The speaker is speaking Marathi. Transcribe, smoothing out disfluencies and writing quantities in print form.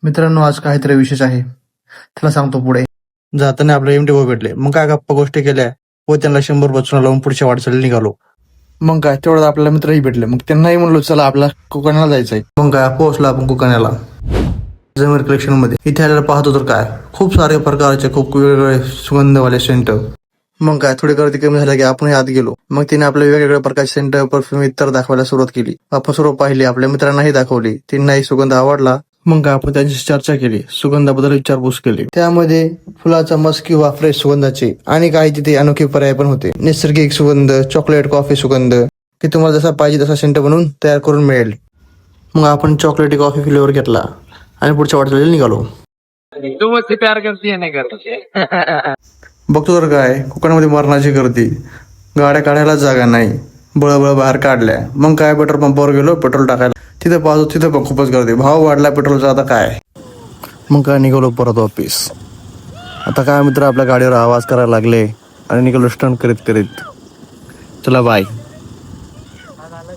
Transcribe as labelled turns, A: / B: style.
A: मित्रांनो, आज काहीतरी विशेष आहे, त्याला सांगतो पुढे. जाताना आपले एमटी भेटले. मग काय गप्पा गोष्टी केल्या व त्यांना 100 बचून लावून पुढच्या वाटचाली निघालो. मग काय तेवढं आपल्याला मित्रही भेटले. मग त्यांनाही म्हणलो चला आपला कोकणाला जायचंय. मग काय पोहोचलो आपण कोकणाला जमीर कलेक्शन मध्ये. इथे आल्याला पाहतो तर काय खूप सारे प्रकारचे खूप वेगवेगळे सुगंधवाले सेंट. मग काय थोडी गर्दी कमी झाली की आपण आत गेलो. मग तिने आपल्या वेगवेगळ्या प्रकारचे सेंट परफ्यूम इतर दाखवायला सुरुवात केली. आपण सर्व पाहिली, आपल्या मित्रांनाही दाखवली. त्यांनाही सुगंध आवडला. मग काय आपण त्यांची चर्चा केली, सुगंधाबद्दल विचारपूस केली. त्यामध्ये फुलाचा मस्क किंवा फ्रेश सुगंधाचे आणि काही तिथे अनोखे पर्याय पण होते. नैसर्गिक सुगंध, चॉकलेट, कॉफी सुगंध की तुम्हाला जसा पाहिजे तसा सेंट बनवून तयार करून मिळेल. मग आपण चॉकलेटी कॉफी फ्लेवर घेतला आणि पुढच्या वाटचालीला निघालो.
B: प्यार करते नाही करते.
A: बघतो तर काय कोकणामध्ये मरणाची गर्दी, गाड्या काढायला जागा नाही, बळबळ बाहेर काढल्या. मग काय पेट्रोल पंपावर गेलो पेट्रोल टाकायला. तिथं पाहतो तिथं पण खूपच गर्दी, भाव वाढला पेट्रोलचा आता काय. मग काय निघालो परत ऑफिस. आता काय मित्र आपल्या गाडीवर आवाज करायला लागले आणि निघालो स्टंट करीत करीत. चला बाय.